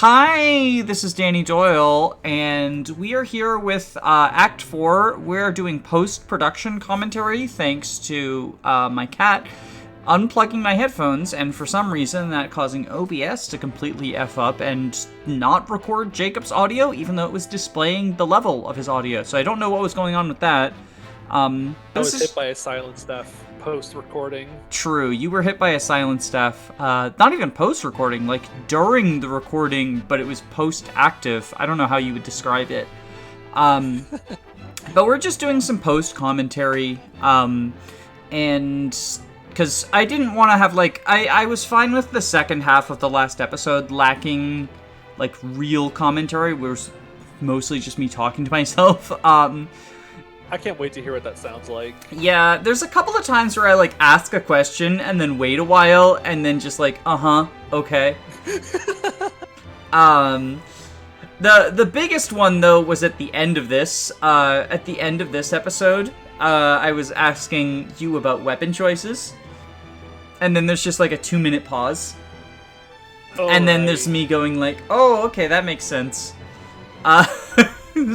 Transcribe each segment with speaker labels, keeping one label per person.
Speaker 1: Hi, this is Danny Doyle, and we are here with Act 4. We're doing post-production commentary thanks to my cat unplugging my headphones, and for some reason that causing OBS to completely F up and not record Jacob's audio, even though it was displaying the level of his audio. So I don't know what was going on with that.
Speaker 2: I was hit by a silent staff post-recording.
Speaker 1: True, you were hit by a silent staff. Not even post-recording, like during the recording, but it was post-active. I don't know how you would describe it. But we're just doing some post-commentary, and because I didn't want to have, I was fine with the second half of the last episode lacking, real commentary, where it was mostly just me talking to myself.
Speaker 2: I can't wait to hear what that sounds like.
Speaker 1: Yeah, there's a couple of times where I, ask a question and then wait a while and then just okay. The biggest one, though, was at the end of this. At the end of this episode, I was asking you about weapon choices. And then there's just, a 2-minute pause.
Speaker 2: Oh,
Speaker 1: and then
Speaker 2: right.
Speaker 1: there's me going, oh, okay, that makes sense.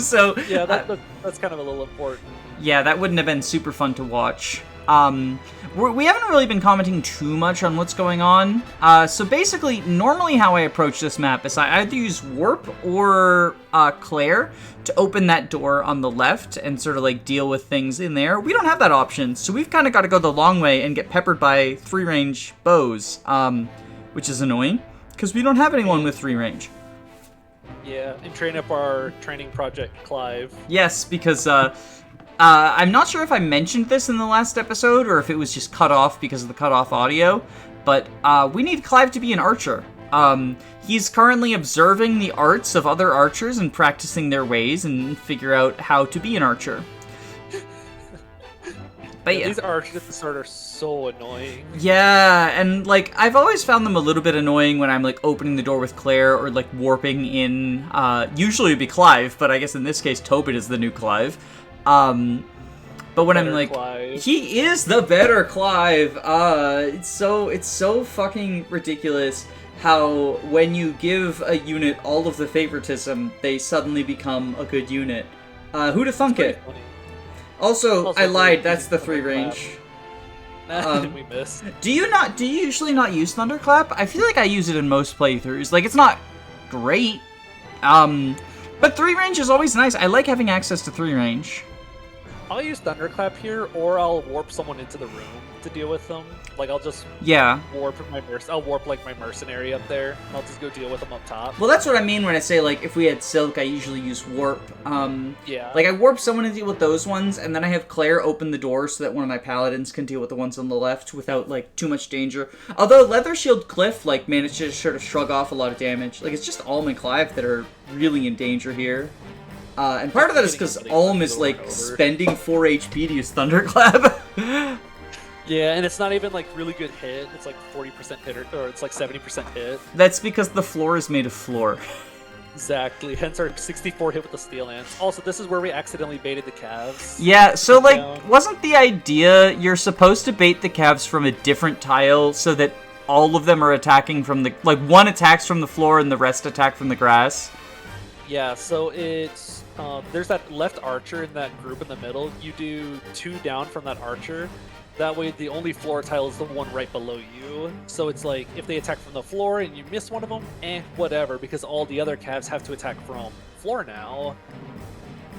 Speaker 1: So
Speaker 2: yeah, that's kind of a little important.
Speaker 1: Yeah, that wouldn't have been super fun to watch. We haven't really been commenting too much on what's going on. So basically, normally how I approach this map is I either use Warp or Claire to open that door on the left and sort of deal with things in there. We don't have that option, so we've kind of got to go the long way and get peppered by 3-range bows, which is annoying because we don't have anyone with 3-range.
Speaker 2: Yeah, and train up our training project, Clive.
Speaker 1: Yes, because I'm not sure if I mentioned this in the last episode or if it was just cut off because of the cut off audio, but we need Clive to be an archer. He's currently observing the arts of other archers and practicing their ways and figure out how to be an archer. But yeah.
Speaker 2: These archers at the start are so annoying.
Speaker 1: Yeah, and I've always found them a little bit annoying when I'm opening the door with Claire or warping in. Usually it'd be Clive, but I guess in this case Tobit is the new Clive. But when
Speaker 2: Better
Speaker 1: I'm
Speaker 2: Clive.
Speaker 1: he is the better Clive. It's so fucking ridiculous how when you give a unit all of the favoritism, they suddenly become a good unit. Who'da thunk it?
Speaker 2: Funny.
Speaker 1: Also, I lied. That's the 3-range.
Speaker 2: We missed.
Speaker 1: Do you usually not use Thunderclap? I feel like I use it in most playthroughs. It's not great. But 3-range is always nice. I like having access to 3-range.
Speaker 2: I'll use Thunderclap here, or I'll warp someone into the room to deal with them. I'll just warp I'll warp my mercenary up there, and I'll just go deal with them up top.
Speaker 1: Well, that's what I mean when I say if we had Silk, I usually use warp.
Speaker 2: Yeah.
Speaker 1: I warp someone to deal with those ones, and then I have Claire open the door so that one of my Paladins can deal with the ones on the left without too much danger. Although Leather Shield Cliff managed to sort of shrug off a lot of damage. It's just Alm and Clive that are really in danger here. And part of that is because Alm is spending 4 HP to use Thunderclap.
Speaker 2: Yeah, and it's not even really good hit. It's 40% hit, or it's 70% hit.
Speaker 1: That's because the floor is made of floor.
Speaker 2: Exactly. Hence our 64 hit with the Steel Lance. Also, this is where we accidentally baited the Cavs.
Speaker 1: Yeah, so wasn't the idea you're supposed to bait the Cavs from a different tile so that all of them are attacking from the one attacks from the floor and the rest attack from the grass?
Speaker 2: Yeah, so it's there's that left archer in that group in the middle. You do 2 down from that archer. That way, the only floor tile is the one right below you. So it's if they attack from the floor and you miss one of them, whatever, because all the other Cavs have to attack from floor now.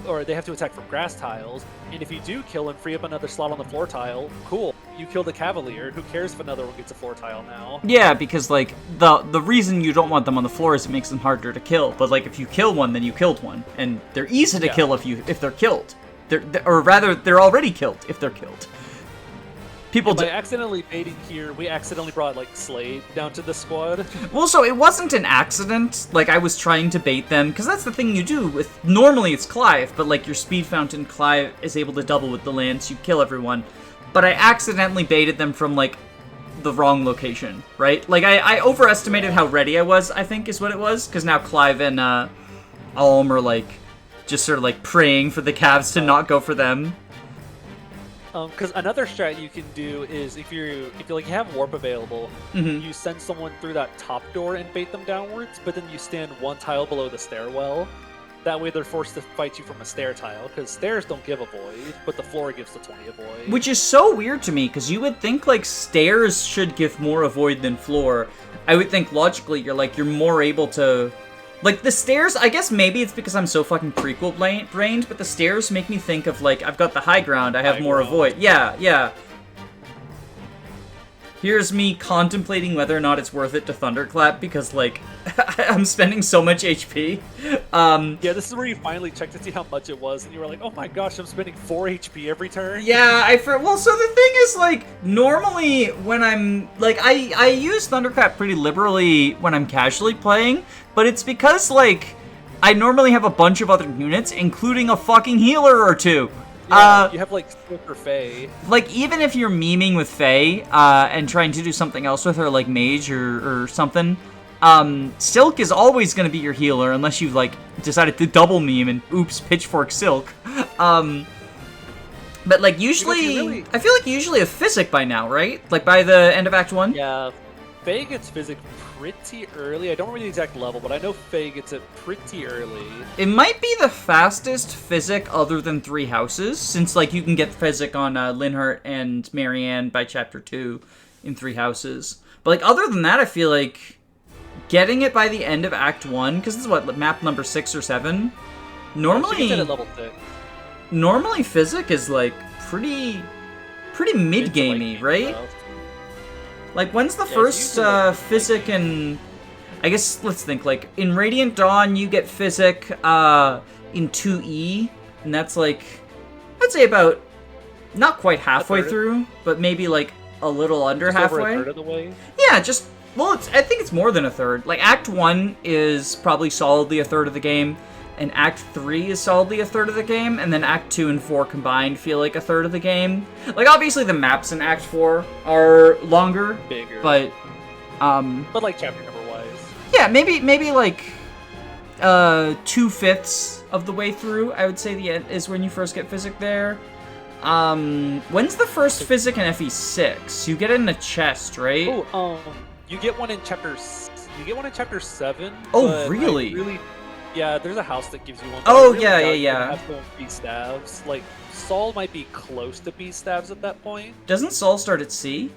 Speaker 2: Or they have to attack from grass tiles. And if you do kill and free up another slot on the floor tile, cool. You killed a Cavalier. Who cares if another one gets a floor tile now?
Speaker 1: Yeah, because, the reason you don't want them on the floor is it makes them harder to kill. But, if you kill one, then you killed one. And they're easy to kill if they're killed. Or rather, they're already killed if they're killed.
Speaker 2: By accidentally baiting here, we accidentally brought, Slade down to the squad.
Speaker 1: Well, so it wasn't an accident. I was trying to bait them, because that's the thing you do with... Normally it's Clive, but, your Speed Fountain, Clive is able to double with the Lance. You kill everyone. But I accidentally baited them from, the wrong location, right? I overestimated how ready I was, I think, is what it was. Because now Clive and, Alm are, just sort of, praying for the Cavs to not go for them.
Speaker 2: Because another strat you can do is if you like have warp available, you send someone through that top door and bait them downwards, but then you stand one tile below the stairwell. That way they're forced to fight you from a stair tile, because stairs don't give a void, but the floor gives the 20 a void.
Speaker 1: Which is so weird to me, because you would think, like, stairs should give more a void than floor. I would think, logically, you're more able to... Like, the stairs, I guess maybe it's because I'm so fucking prequel-brained, but the stairs make me think of, like, I've got the high ground, I have more a void. Yeah. Here's me contemplating whether or not it's worth it to Thunderclap, because, like, I'm spending so much HP.
Speaker 2: Yeah, this is where you finally checked to see how much it was, and you were like, oh my gosh, I'm spending 4 HP every turn?
Speaker 1: Yeah, well, so the thing is, like, normally when I'm, like, I use Thunderclap pretty liberally when I'm casually playing, but it's because, like, I normally have a bunch of other units, including a fucking healer or two.
Speaker 2: Yeah, you have, like, Silk or Fae.
Speaker 1: Like, even if you're memeing with Fae, and trying to do something else with her, like Mage or something, Silk is always going to be your healer, unless you've, like, decided to double meme and, oops, Pitchfork Silk. But, like, usually, I feel like you usually have Physic by now, right? Like, by the end of Act 1?
Speaker 2: Yeah, Fae gets Physic pretty early. I don't remember the exact level, but I know Fae gets it pretty early.
Speaker 1: It might be the fastest Physic other than 3 houses, since, like, you can get Physic on Linhart and Marianne by Chapter 2 in 3 houses. But, like, other than that, I feel like getting it by the end of Act 1, because this is, what, map number 6 or 7? Normally,
Speaker 2: yeah, at level 6.
Speaker 1: Normally Physic is, like, pretty mid-gamey,
Speaker 2: like,
Speaker 1: right? Like, when's the first Physic and... I guess, let's think, like, in Radiant Dawn, you get Physic in 2E, and that's, like, I'd say about, not quite halfway through, but maybe, like, a little under
Speaker 2: just
Speaker 1: halfway.
Speaker 2: Over a third of the way?
Speaker 1: Yeah, just, well, I think it's more than a third. Like, Act 1 is probably solidly a third of the game, and Act 3 is solidly a third of the game, and then Act 2 and 4 combined feel like a third of the game. Like, obviously the maps in Act 4 are longer,
Speaker 2: bigger,
Speaker 1: but
Speaker 2: like chapter number wise.
Speaker 1: Yeah, maybe like 2/5 of the way through, I would say the end is when you first get Physic there. When's the first Physic in FE6? You get it in a chest, right?
Speaker 2: Oh, you get one in chapter 7.
Speaker 1: Oh, really?
Speaker 2: Yeah, there's a house that gives you one.
Speaker 1: Oh,
Speaker 2: really
Speaker 1: yeah.
Speaker 2: Have to beat stabs. Like, Saul might be close to beat stabs at that point.
Speaker 1: Doesn't Saul start at C?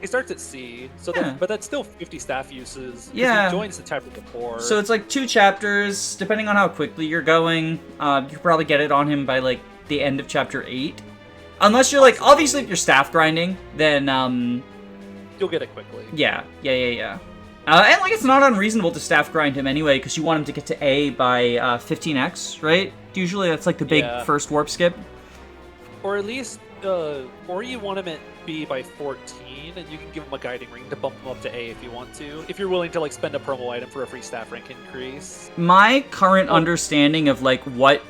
Speaker 2: He starts at C, so
Speaker 1: Yeah.
Speaker 2: but that's still 50 staff uses.
Speaker 1: Yeah.
Speaker 2: He joins the chapter before.
Speaker 1: So it's like 2 chapters, depending on how quickly you're going. You could probably get it on him by, like, the end of chapter 8. Unless you're, like, obviously if you're staff grinding, then,
Speaker 2: you'll get it quickly.
Speaker 1: Yeah. And, like, it's not unreasonable to staff grind him anyway, because you want him to get to A by 15x, right? Usually that's, like, the big first warp skip.
Speaker 2: Or at least, or you want him at B by 14, and you can give him a guiding ring to bump him up to A if you want to. If you're willing to, like, spend a promo item for a free staff rank increase.
Speaker 1: My current understanding of, like, what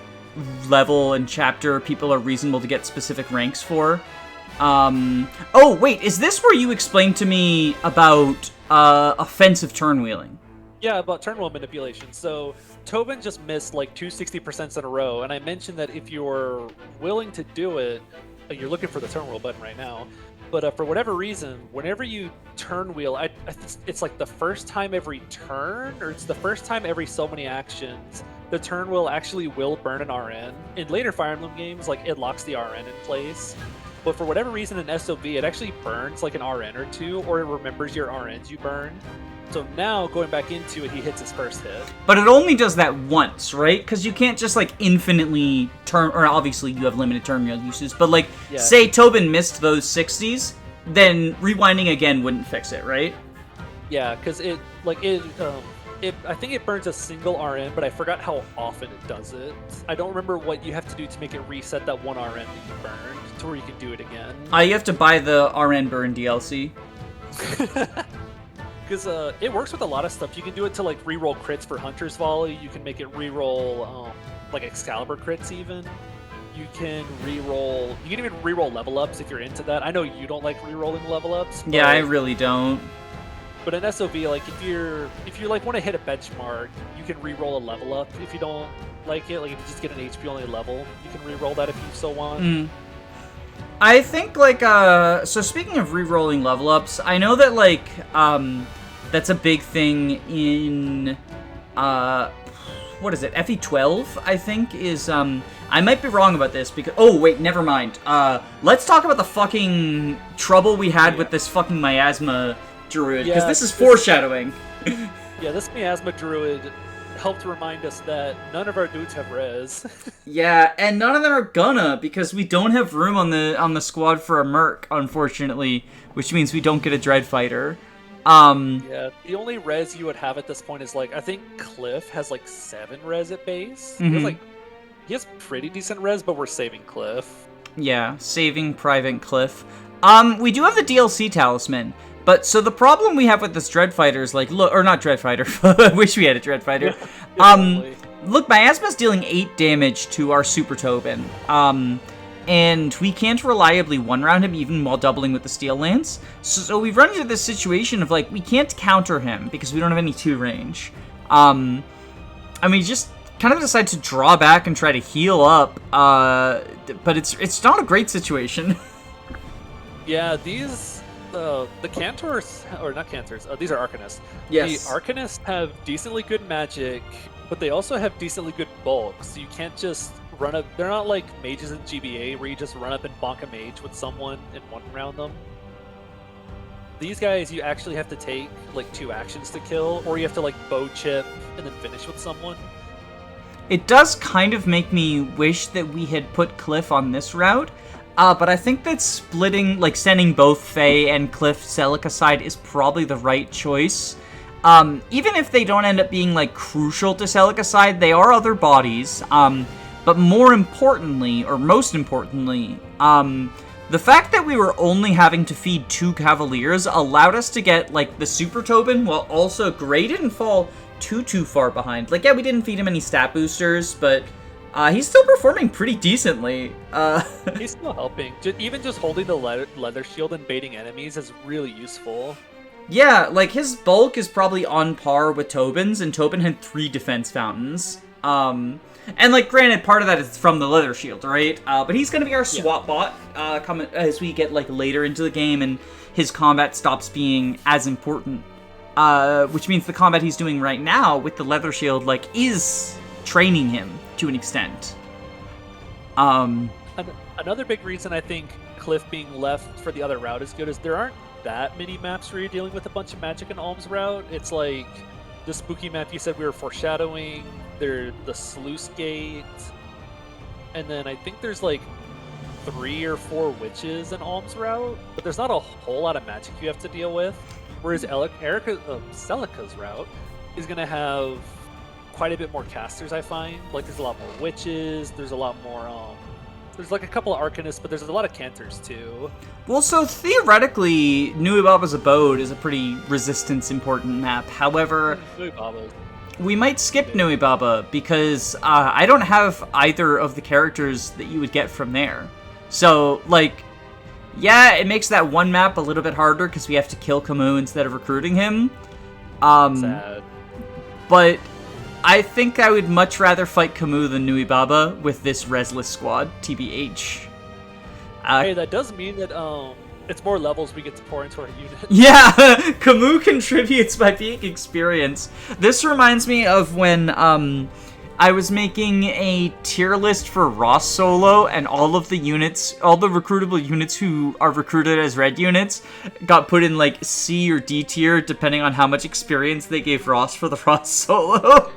Speaker 1: level and chapter people are reasonable to get specific ranks for. Oh, wait, is this where you explained to me about offensive turn wheeling?
Speaker 2: Yeah, about turn wheel manipulation. So Tobin just missed like 260% in a row, and I mentioned that if you're willing to do it, you're looking for the turn wheel button right now. But for whatever reason, whenever you turn wheel, it's like the first time every turn, or it's the first time every so many actions, the turn wheel actually will burn an RN. In later Fire Emblem games, like, it locks the RN in place. But for whatever reason in SoV, it actually burns like an RN or 2, or it remembers your RNs you burned. So now, going back into it, he hits his first hit.
Speaker 1: But it only does that once, right? Because you can't just, like, infinitely turn... Or obviously you have limited turn wheel uses, but, like, say Tobin missed those 60s, then rewinding again wouldn't fix it, right?
Speaker 2: Yeah, because I think it burns a single RN, but I forgot how often it does it. I don't remember what you have to do to make it reset that one RN that you burned to where you can do it again.
Speaker 1: You have to buy the RN burn DLC.
Speaker 2: Because it works with a lot of stuff. You can do it to, like, reroll crits for Hunter's Volley. You can make it reroll like Excalibur crits even. You can even reroll level ups if you're into that. I know you don't like rerolling level ups.
Speaker 1: Yeah, I really don't.
Speaker 2: But in SoV, like, if you like want to hit a benchmark, you can reroll a level up. If you don't like it, like, if you just get an HP only level, you can reroll that if you so want.
Speaker 1: I think, like, so speaking of re-rolling level ups, I know that, like, that's a big thing in, what is it, FE12, I think, is, I might be wrong about this, because, oh, wait, never mind. Let's talk about the fucking trouble we had with this fucking miasma druid, because this is foreshadowing.
Speaker 2: Yeah, this miasma druid helped remind us that none of our dudes have res.
Speaker 1: Yeah, and none of them are gonna, because we don't have room on the squad for a merc, unfortunately, which means we don't get a dread fighter.
Speaker 2: Yeah, the only res you would have at this point is, like, I think Cliff has like 7 res at base. He has pretty decent res, but we're saving Cliff.
Speaker 1: Yeah, saving Private Cliff. We do have the DLC talisman. But, so the problem we have with this Dreadfighter is, like, look, or not Dreadfighter, I wish we had a Dreadfighter. Look, Miasma's dealing 8 damage to our Super Tobin. And we can't reliably one-round him even while doubling with the Steel Lance. So we've run into this situation of, like, we can't counter him because we don't have any 2 range. And we just kind of decide to draw back and try to heal up. But it's not a great situation.
Speaker 2: Yeah, these... the Cantors, or not Cantors, these are Arcanists.
Speaker 1: Yes.
Speaker 2: The Arcanists have decently good magic, but they also have decently good bulk, so you can't just run up. They're not like mages in GBA where you just run up and bonk a mage with someone and one-round them. These guys, you actually have to take like 2 actions to kill, or you have to like bow chip and then finish with someone.
Speaker 1: It does kind of make me wish that we had put Cliff on this route. But I think that splitting, like, sending both Faye and Cliff Celica side is probably the right choice. Even if they don't end up being, like, crucial to Celica side, they are other bodies. But more importantly, or most importantly, the fact that we were only having to feed 2 Cavaliers allowed us to get, like, the Super Tobin, while also Gray didn't fall too far behind. Like, yeah, we didn't feed him any stat boosters, but... he's still performing pretty decently.
Speaker 2: He's still helping. Even just holding the leather shield and baiting enemies is really useful.
Speaker 1: Yeah, like, his bulk is probably on par with Tobin's, and Tobin had 3 defense fountains. And, like, granted, part of that is from the leather shield, right? But he's gonna be our swap bot coming as we get, like, later into the game, and his combat stops being as important. Which means the combat he's doing right now with the leather shield, like, is training him to an extent.
Speaker 2: Another big reason I think Cliff being left for the other route is good is there aren't that many maps where you're dealing with a bunch of magic and alms route. It's like the spooky map you said we were foreshadowing, the sluice gate, and then I think there's like 3 or 4 witches in alms route, but there's not a whole lot of magic you have to deal with. Whereas Celica's route is gonna have quite a bit more casters, I find. Like, there's a lot more witches, there's a lot more, there's like a couple of Arcanists, but there's a lot of Cantors too.
Speaker 1: Well, so theoretically, Nuibaba's Abode is a pretty resistance-important map. However, we might skip Nuibaba, because I don't have either of the characters that you would get from there. So, like, yeah, it makes that one map a little bit harder, because we have to kill Camus instead of recruiting him.
Speaker 2: Sad.
Speaker 1: But I think I would much rather fight Camus than Nuibaba with this resless squad, TBH.
Speaker 2: Hey, that does mean that it's more levels we get to pour into our unit.
Speaker 1: Yeah, Camus contributes by being experience. This reminds me of when I was making a tier list for Ross solo, and all of the units, all the recruitable units who are recruited as red units, got put in like C or D tier, depending on how much experience they gave Ross for the Ross solo.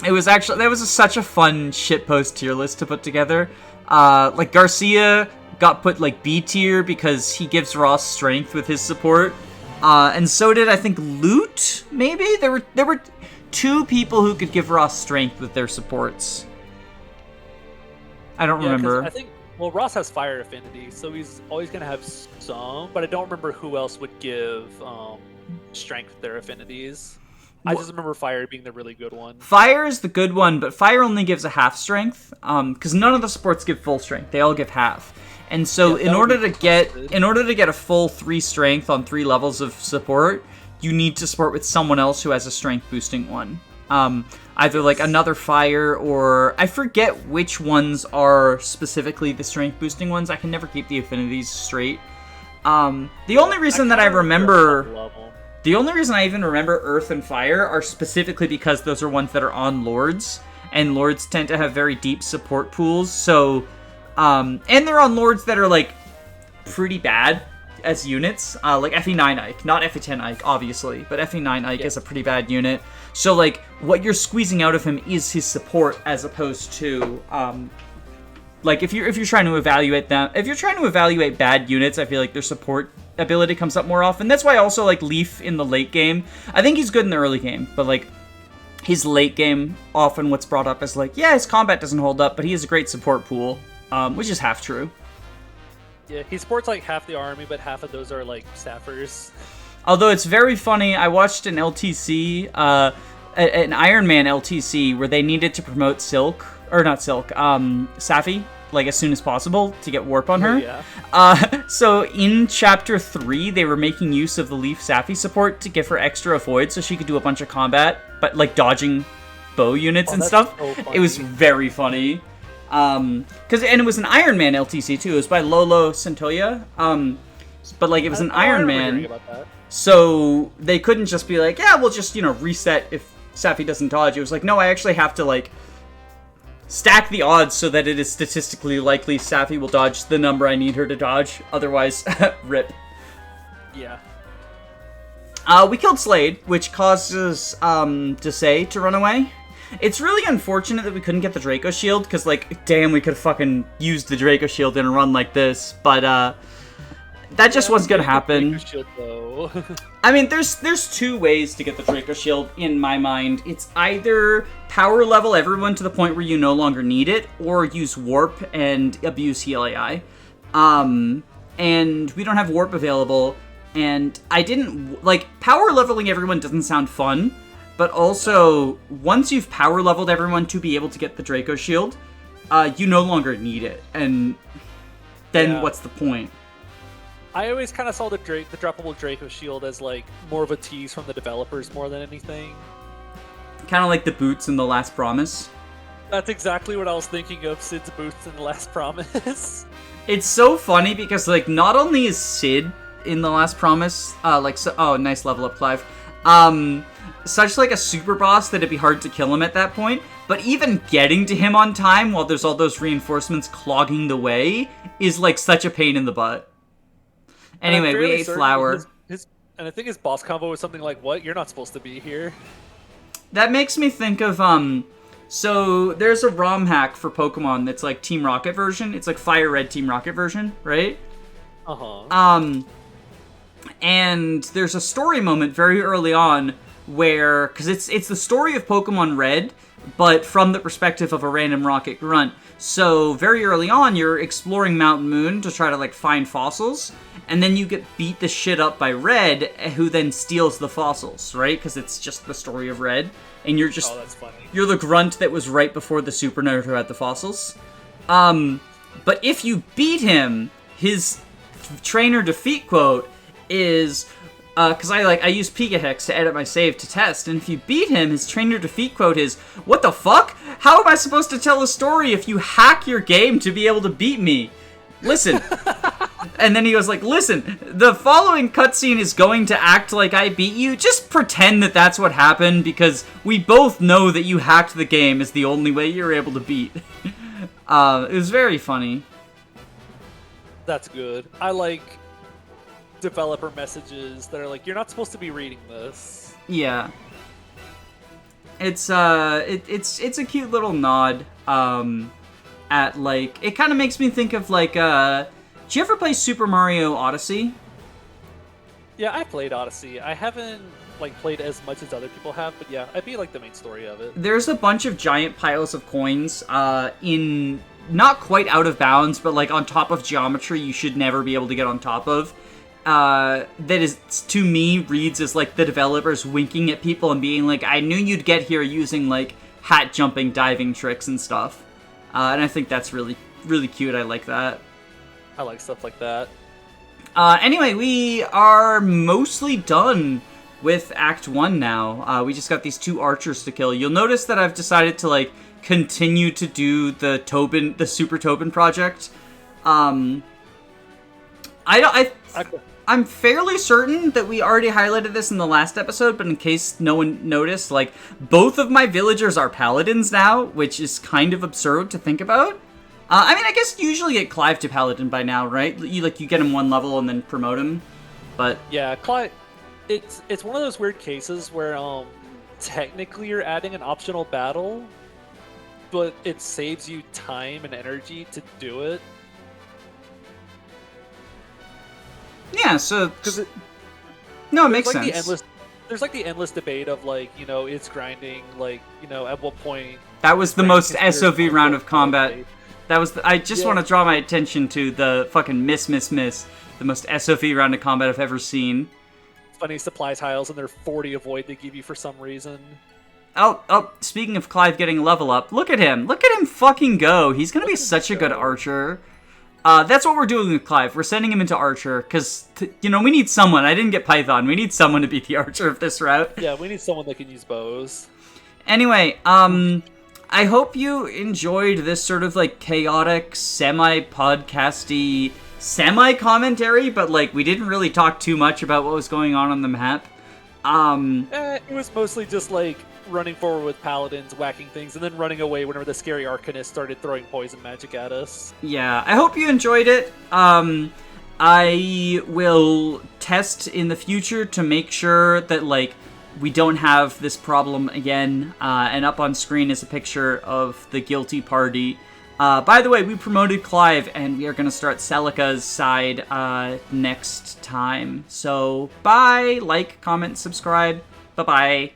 Speaker 1: It was actually, that was such a fun shitpost tier list to put together. Like Garcia got put like B tier because he gives Ross strength with his support. And so did, I think, Loot, maybe? There were 2 people who could give Ross strength with their supports. I don't remember.
Speaker 2: I think, well, Ross has fire affinity, so he's always going to have some, but I don't remember who else would give strength with their affinities. I just remember fire being the really good one.
Speaker 1: Fire is the good one, but fire only gives a half strength, because none of the supports give full strength. They all give half. And so in order to get a full 3 strength on 3 levels of support, you need to support with someone else who has a strength boosting one. Either like another fire, or I forget which ones are specifically the strength boosting ones. I can never keep the affinities straight. The only reason that I remember... The only reason I even remember Earth and Fire are specifically because those are ones that are on Lords, and Lords tend to have very deep support pools, so... and they're on Lords that are, like, pretty bad as units. Like FE9 Ike, not FE10 Ike, obviously, but FE9 Ike is a pretty bad unit. So, like, what you're squeezing out of him is his support, as opposed to, like, if you're trying to evaluate them... If you're trying to evaluate bad units, I feel like their support ability comes up more often. That's why I also like Leaf in the late game. I think he's good in the early game, but like his late game, often what's brought up is like, yeah, his combat doesn't hold up, but he has a great support pool, which is half true.
Speaker 2: Yeah, he supports like half the army, but half of those are like staffers.
Speaker 1: Although it's very funny, I watched an LTC, an Iron Man LTC, where they needed to promote Safi, like as soon as possible to get warp on her. So in chapter 3, they were making use of the Leaf Safi support to give her extra avoid so she could do a bunch of combat, but like dodging bow units and stuff. So it was very funny. And it was an Iron Man LTC too. It was by Lolo Santoya. But like it was an Iron Man. So they couldn't just be like, yeah, we'll just, reset if Safi doesn't dodge. It was like, no, I actually have to like stack the odds so that it is statistically likely Safi will dodge the number I need her to dodge. Otherwise, rip.
Speaker 2: Yeah.
Speaker 1: We killed Slade, which causes Desay to run away. It's really unfortunate that we couldn't get the Draco Shield, because, like, damn, we could have fucking used the Draco Shield in a run like this, but, that just wasn't gonna happen.
Speaker 2: Draco Shield, though.
Speaker 1: I mean, there's two ways to get the Draco Shield, in my mind. It's either power level everyone to the point where you no longer need it, or use Warp and abuse Heal AI. And we don't have Warp available, and I didn't... Like, power leveling everyone doesn't sound fun, but also, once you've power leveled everyone to be able to get the Draco Shield, you no longer need it, and then what's the point?
Speaker 2: I always kind of saw the droppable Draco Shield as like more of a tease from the developers more than anything.
Speaker 1: Kind of like the boots in The Last Promise.
Speaker 2: That's exactly what I was thinking of, Sid's boots in The Last Promise.
Speaker 1: It's so funny because like not only is Sid in The Last Promise nice level up, Clive. Such like a super boss that it'd be hard to kill him at that point, but even getting to him on time while there's all those reinforcements clogging the way is like such a pain in the butt. Anyway, we ate flour.
Speaker 2: And I think his boss combo was something like, what? You're not supposed to be here.
Speaker 1: That makes me think of, so there's a ROM hack for Pokemon that's like Team Rocket version. It's like Fire Red Team Rocket version, right?
Speaker 2: Uh-huh.
Speaker 1: And there's a story moment very early on where, because it's the story of Pokemon Red, but from the perspective of a random rocket grunt. So very early on, you're exploring Mountain Moon to try to like find fossils, and then you get beat the shit up by Red, who then steals the fossils, right? Because it's just the story of Red, and you're just
Speaker 2: that's funny.
Speaker 1: You're the grunt that was right before the Super Nerd who had the fossils. But if you beat him, his trainer defeat quote is, because I use Pigahex to edit my save to test, and if you beat him, his trainer defeat quote is, "What the fuck? How am I supposed to tell a story if you hack your game to be able to beat me? Listen." And then he goes like, "Listen, the following cutscene is going to act like I beat you. Just pretend that that's what happened, because we both know that you hacked the game is the only way you're able to beat." It was very funny.
Speaker 2: That's good. I like developer messages that are like, you're not supposed to be reading this.
Speaker 1: Yeah. It's a cute little nod at like, it kind of makes me think of like did you ever play Super Mario Odyssey?
Speaker 2: Yeah, I played Odyssey. I haven't like played as much as other people have, but yeah, I beat like the main story of it. There's
Speaker 1: a bunch of giant piles of coins in not quite out of bounds, but like on top of geometry you should never be able to get on top of. That is, to me, reads as like the developers winking at people and being like, I knew you'd get here using like hat jumping diving tricks and stuff. And I think that's really, really cute. I like that.
Speaker 2: I like stuff like that.
Speaker 1: Anyway, we are mostly done with Act 1 now. We just got these 2 archers to kill. You'll notice that I've decided to, like, continue to do the Super Tobin project. I'm fairly certain that we already highlighted this in the last episode, but in case no one noticed, like, both of my villagers are Paladins now, which is kind of absurd to think about. I mean, I guess you usually get Clive to Paladin by now, right? You get him 1 level and then promote him, but...
Speaker 2: Yeah, Clive... It's one of those weird cases where, technically you're adding an optional battle, but it saves you time and energy to do it.
Speaker 1: Yeah, so... No, it makes
Speaker 2: like
Speaker 1: sense.
Speaker 2: There's like the endless debate of, like, you know, it's grinding, like, you know, at what point...
Speaker 1: That was the most SoV round of combat. That was... I just want to draw my attention to the fucking miss. The most SoV round of combat I've ever seen.
Speaker 2: Funny supply tiles, and they're 40 avoid they give you for some reason.
Speaker 1: Oh, speaking of Clive getting level up, look at him fucking go. He's gonna be such a good archer. That's what we're doing with Clive. We're sending him into archer, because, you know, we need someone. I didn't get Python. We need someone to be the archer of this route.
Speaker 2: Yeah, we need someone that can use bows.
Speaker 1: Anyway, I hope you enjoyed this sort of, like, chaotic, semi-podcasty, semi-commentary, but, like, we didn't really talk too much about what was going on the map.
Speaker 2: It was mostly just, like, running forward with Paladins, whacking things, and then running away whenever the scary Arcanist started throwing poison magic at us.
Speaker 1: Yeah, I hope you enjoyed it. I will test in the future to make sure that, like, we don't have this problem again, and up on screen is a picture of the guilty party. By the way, we promoted Clive, and we are going to start Celica's side next time. So, bye, like, comment, subscribe, bye-bye.